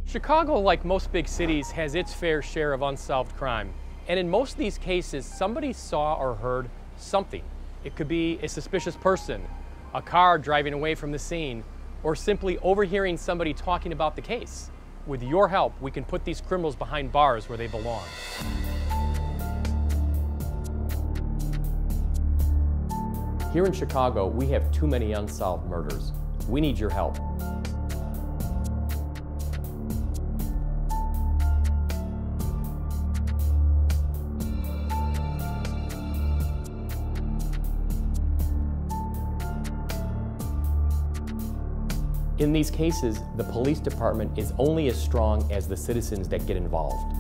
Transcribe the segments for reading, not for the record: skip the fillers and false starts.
Chicago, like most big cities, has its fair share of unsolved crime. And in most of these cases, somebody saw or heard something. It could be a suspicious person, a car driving away from the scene, or simply overhearing somebody talking about the case. With your help, we can put these criminals behind bars where they belong. Here in Chicago, we have too many unsolved murders. We need your help. In these cases, the police department is only as strong as the citizens that get involved.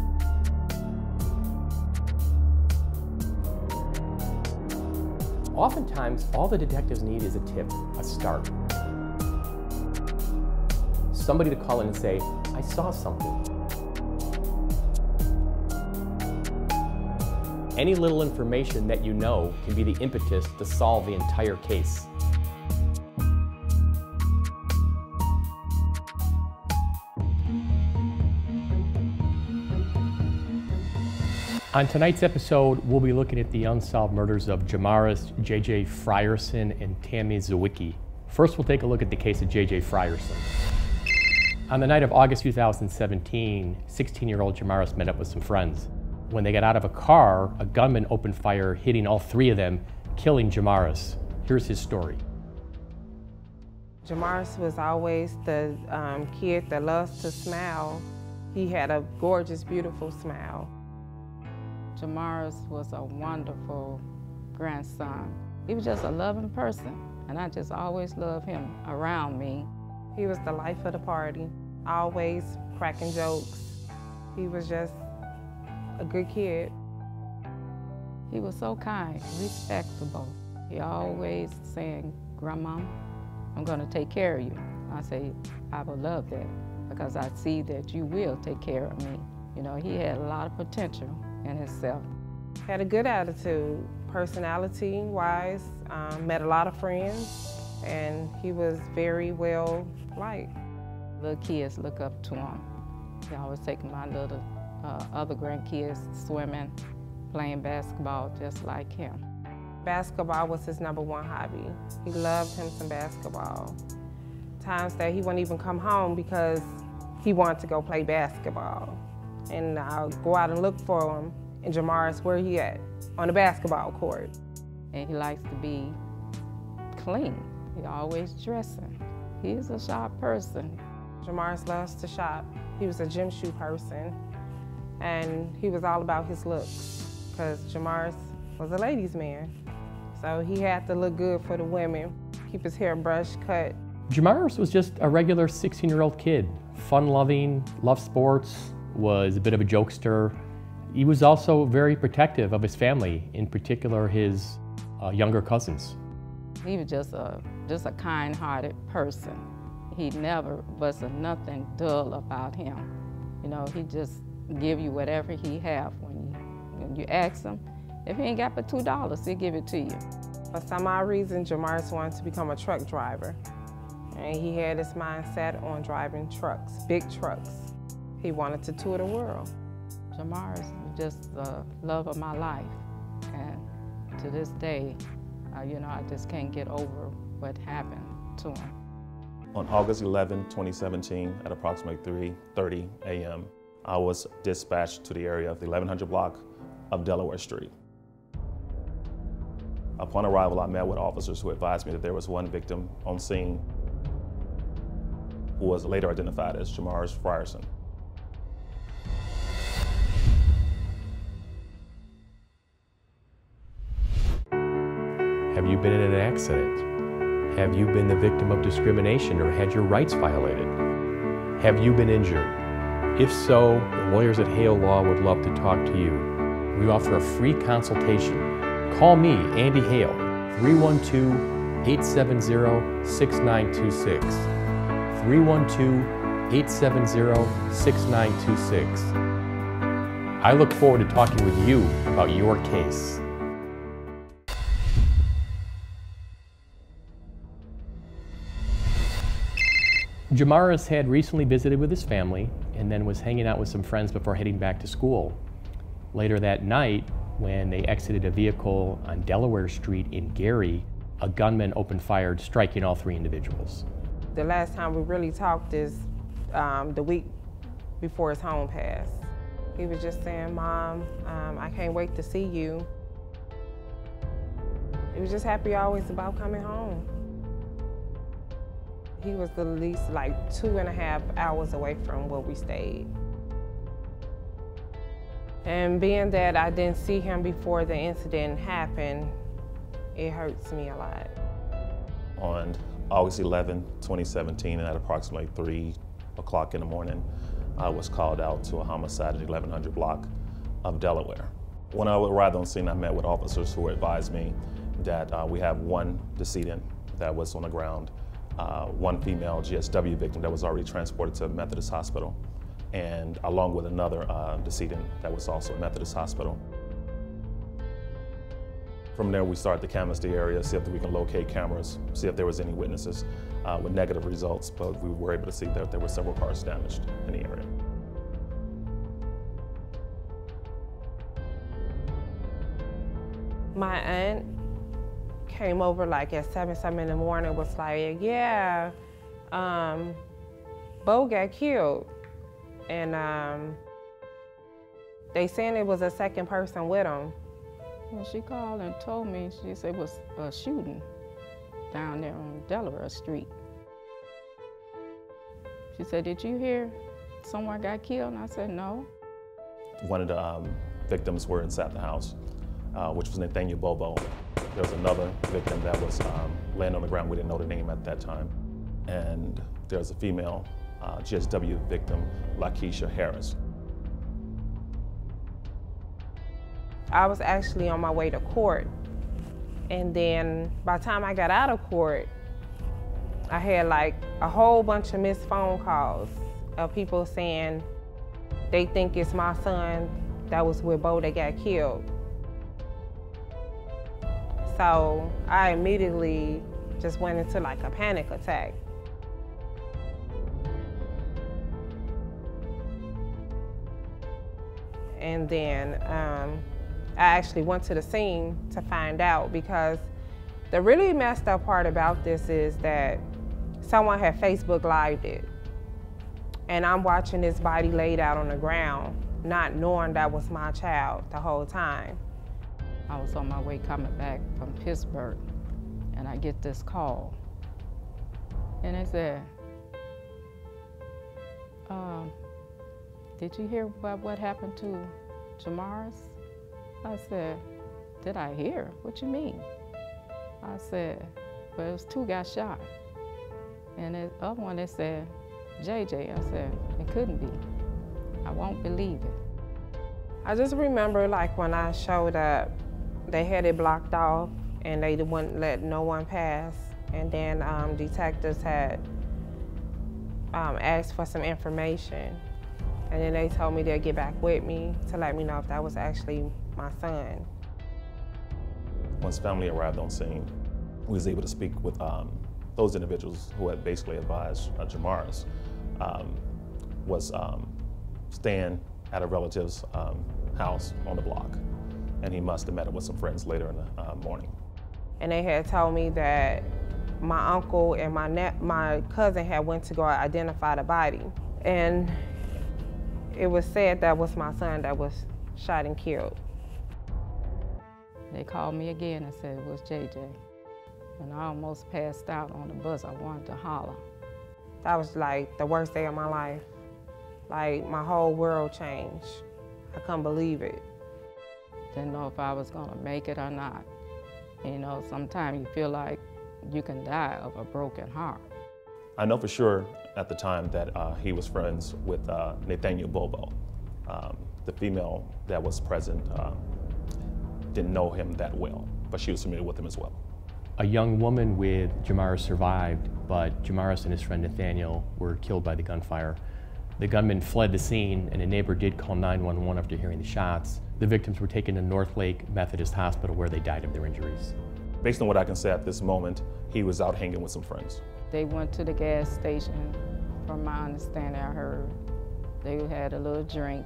Oftentimes, all the detectives need is a tip, a start. Somebody to call in and say, I saw something. Any little information that you know can be the impetus to solve the entire case. On tonight's episode, we'll be looking at the unsolved murders of Jamaris, J.J. Frierson, and Tammy Zawicki. First, we'll take a look at the case of J.J. Frierson. On the night of August 2017, 16-year-old Jamaris met up with some friends. When they got out of a car, a gunman opened fire, hitting all three of them, killing Jamaris. Here's his story. Jamaris was always the kid that loves to smile. He had a gorgeous, beautiful smile. Jamaris was a wonderful grandson. He was just a loving person, and I just always loved him around me. He was the life of the party, always cracking jokes. He was just a good kid. He was so kind, respectable. He always saying, Grandma, I'm gonna take care of you. I say, I would love that, because I see that you will take care of me. You know, he had a lot of potential in himself. Had a good attitude, personality-wise, met a lot of friends, and he was very well liked. Little kids look up to him. He always taking my little other grandkids swimming, playing basketball just like him. Basketball was his #1 hobby. He loved him some basketball. Times that he wouldn't even come home because he wanted to go play basketball. And I'll go out and look for him in Jamaris, where he at, on the basketball court. And he likes to be clean. He always dressing. He's a sharp person. Jamaris loves to shop. He was a gym shoe person, and he was all about his looks, because Jamaris was a ladies' man. So he had to look good for the women, keep his hair brushed, cut. Jamaris was just a regular 16-year-old kid, fun-loving, loved sports, was a bit of a jokester. He was also very protective of his family, in particular his younger cousins. He was just a kind-hearted person. He never was nothing dull about him. You know, he just give you whatever he have when you ask him. If he ain't got but $2, he'll give it to you. For some odd reason, Jamaris wanted to become a truck driver. And he had his mindset on driving trucks, big trucks. He wanted to tour the world. Jamaris was just the love of my life. And to this day, you know, I just can't get over what happened to him. On August 11, 2017, at approximately 3:30 a.m., I was dispatched to the area of the 1100 block of Delaware Street. Upon arrival, I met with officers who advised me that there was one victim on scene who was later identified as Jamaris Frierson. Have you been in an accident? Have you been the victim of discrimination or had your rights violated? Have you been injured? If so, the lawyers at Hale Law would love to talk to you. We offer a free consultation. Call me, Andy Hale, 312-870-6926. 312-870-6926. I look forward to talking with you about your case. Jamaris had recently visited with his family and then was hanging out with some friends before heading back to school. Later that night, when they exited a vehicle on Delaware Street in Gary, a gunman opened fire, striking all 3 individuals. The last time we really talked is the week before his home passed. He was just saying, "Mom, I can't wait to see you." He was just happy always about coming home. He was at least like 2.5 hours away from where we stayed. And being that I didn't see him before the incident happened, it hurts me a lot. On August 11, 2017, at approximately 3 o'clock in the morning, I was called out to a homicide at the 1100 block of Delaware. When I arrived on scene, I met with officers who advised me that we have 1 decedent that was on the ground, 1 female GSW victim that was already transported to Methodist Hospital, and along with another decedent that was also at Methodist Hospital. From there, we started to canvass the area, see if we can locate cameras, see if there was any witnesses with negative results, but we were able to see that there were several cars damaged in the area. My aunt came over like at 7 in the morning, was like, "Yeah, Bo got killed." And they saying it was a second person with him. Well, she called and told me, she said it was a shooting down there on Delaware Street. She said, "Did you hear someone got killed?" And I said, "No." One of the victims were inside the house, which was Nathaniel Bobo. There was another victim that was laying on the ground. We didn't know the name at that time. And there was a female GSW victim, Lakeisha Harris. I was actually on my way to court. And then by the time I got out of court, I had like a whole bunch of missed phone calls of people saying they think it's my son that was with Bo that got killed. So I immediately just went into like a panic attack. And then I actually went to the scene to find out, because the really messed up part about this is that someone had Facebook Lived it. And I'm watching this body laid out on the ground, not knowing that was my child the whole time. I was on my way coming back from Pittsburgh, and I get this call. And they said, "Did you hear about what happened to Jamaris?" I said, "Did I hear? What you mean?" I said, "Well, it was 2 got shot." And the other one, they said, "JJ." I said, "It couldn't be. I won't believe it." I just remember like when I showed up, they had it blocked off and they wouldn't let no one pass. And then detectives had asked for some information. And then they told me they'd get back with me to let me know if that was actually my son. Once family arrived on scene, we was able to speak with those individuals who had basically advised Jamaris was staying at a relative's house on the block, and he must have met up with some friends later in the morning. And they had told me that my uncle and my cousin had went to go identify the body. And it was said that was my son that was shot and killed. They called me again and said it was JJ. And I almost passed out on the bus. I wanted to holler. That was like the worst day of my life. Like my whole world changed. I couldn't believe it. Didn't know if I was gonna make it or not. You know, sometimes you feel like you can die of a broken heart. I know for sure at the time that he was friends with Nathaniel Bobo. The female that was present didn't know him that well, but she was familiar with him as well. A young woman with Jamaris survived, but Jamaris and his friend Nathaniel were killed by the gunfire. The gunman fled the scene, and a neighbor did call 911 after hearing the shots. The victims were taken to North Lake Methodist Hospital, where they died of their injuries. Based on what I can say at this moment, he was out hanging with some friends. They went to the gas station, from my understanding I heard, They had a little drink,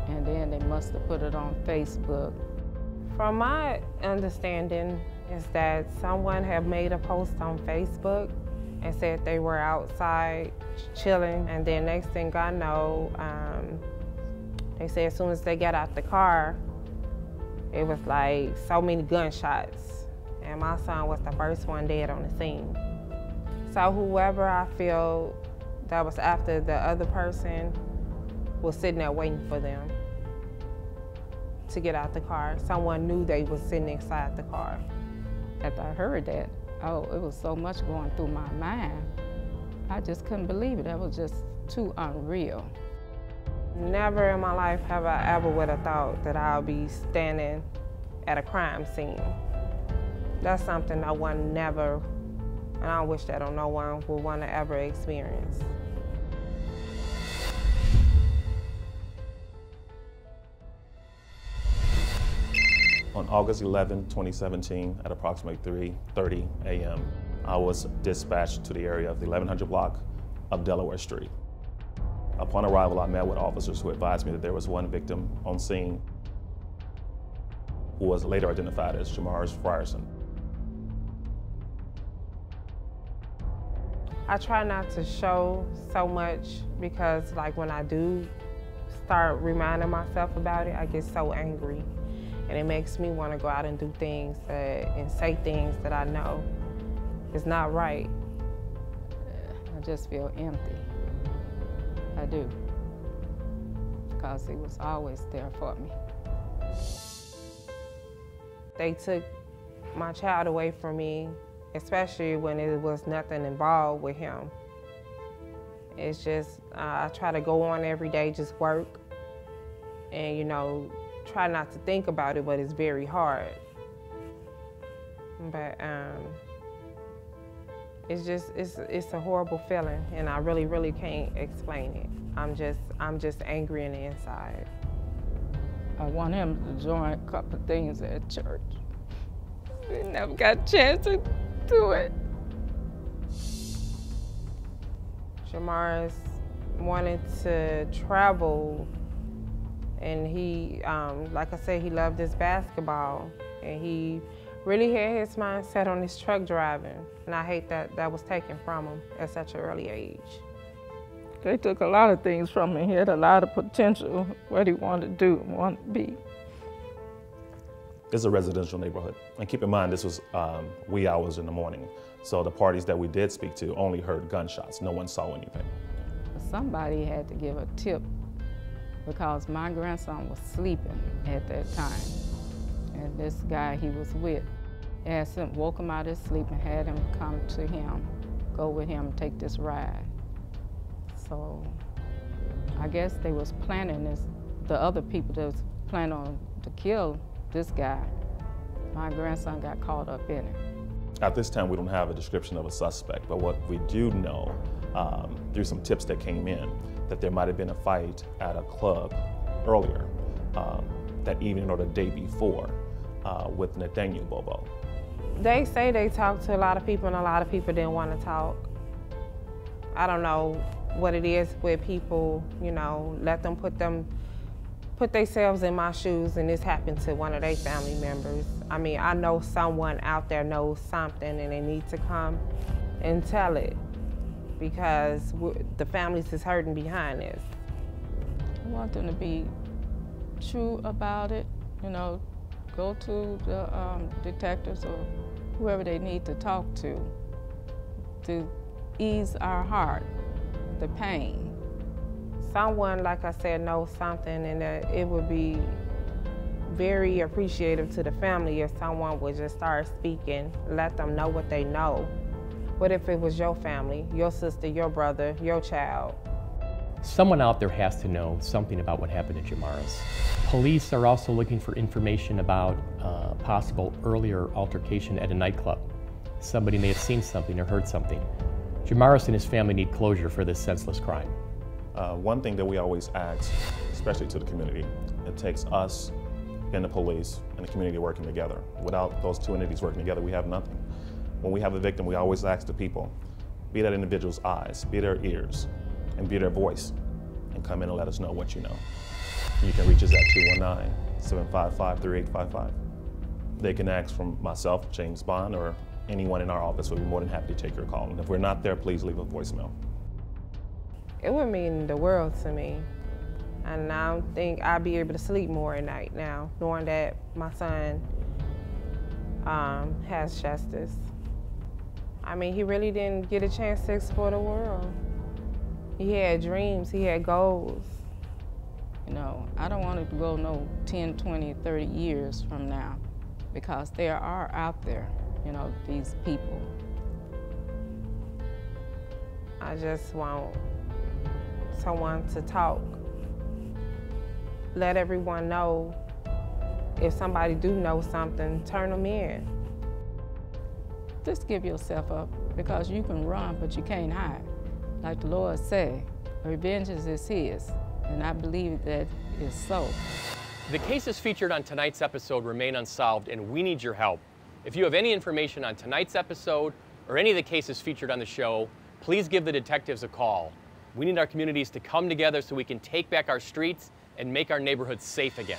and then they must have put it on Facebook. From my understanding is that someone had made a post on Facebook and said they were outside chilling, and then next thing I know, they said as soon as they got out the car, it was like so many gunshots, and my son was the first one dead on the scene. So whoever I feel that was after the other person was sitting there waiting for them to get out the car. Someone knew they was sitting inside the car. After I heard that, oh, it was so much going through my mind. I just couldn't believe it. That was just too unreal. Never in my life have I ever would have thought that I'll be standing at a crime scene. That's something no one never, and I don't wish that on no one would want to ever experience. On August 11, 2017, at approximately 3:30 a.m., I was dispatched to the area of the 1100 block of Delaware Street. Upon arrival, I met with officers who advised me that there was one victim on scene who was later identified as Jamaris Frierson. I try not to show so much because like when I do start reminding myself about it, I get so angry. And it makes me want to go out and do things and say things that I know is not right. I just feel empty. I do. Because he was always there for me. They took my child away from me, especially when it was nothing involved with him. It's just, I try to go on every day, just work, and you know, try not to think about it, but it's very hard. But it's just, it's a horrible feeling, and I really can't explain it. I'm just angry on the inside. I want him to join a couple of things at church. We never got a chance to do it. Jamaris wanted to travel, and he, like I said, he loved his basketball, and he really had his mind set on his truck driving, and I hate that that was taken from him at such an early age. They took a lot of things from him. He had a lot of potential, what he wanted to do and wanted to be. It's a residential neighborhood. And keep in mind, this was wee hours in the morning. So the parties that we did speak to only heard gunshots. No one saw anything. Somebody had to give a tip because my grandson was sleeping at that time. And this guy he was with asked him, woke him out of his sleep and had him come to him, go with him, take this ride. So I guess they was planning this, the other people that was planning on to kill this guy. My grandson got caught up in it. At this time, we don't have a description of a suspect, but what we do know through some tips that came in, that there might have been a fight at a club earlier that evening or the day before with Nathaniel Bobo. They say they talked to a lot of people and a lot of people didn't want to talk. I don't know what it is with people, you know, let them put themselves in my shoes and this happened to one of their family members. I mean, I know someone out there knows something and they need to come and tell it because the families is hurting behind this. I want them to be true about it, you know, go to the detectives or whoever they need to talk to ease our heart, the pain. Someone, like I said, knows something, and it would be very appreciative to the family if someone would just start speaking, let them know what they know. What if it was your family, your sister, your brother, your child? Someone out there has to know something about what happened to Jamaris. Police are also looking for information about possible earlier altercation at a nightclub. Somebody may have seen something or heard something. Jamaris and his family need closure for this senseless crime. One thing that we always ask, especially to the community, it takes us and the police and the community working together. Without those two entities working together, we have nothing. When we have a victim, we always ask the people, be that individual's eyes, be their ears, and be their voice, and come in and let us know what you know. You can reach us at 219-755-3855. They can ask from myself, James Bond, or anyone in our office. We'll be more than happy to take your call. And if we're not there, please leave a voicemail. It would mean the world to me. And I don't think I'd be able to sleep more at night now, knowing that my son has justice. I mean, he really didn't get a chance to explore the world. He had dreams, he had goals. You know, I don't want it to go no 10, 20, 30 years from now, because there are out there, you know, these people. I just want someone to talk. Let everyone know, if somebody do know something, turn them in. Just give yourself up, because you can run, but you can't hide. Like the Lord said, revenge is his, and I believe that is so. The cases featured on tonight's episode remain unsolved, and we need your help. If you have any information on tonight's episode or any of the cases featured on the show, please give the detectives a call. We need our communities to come together so we can take back our streets and make our neighborhoods safe again.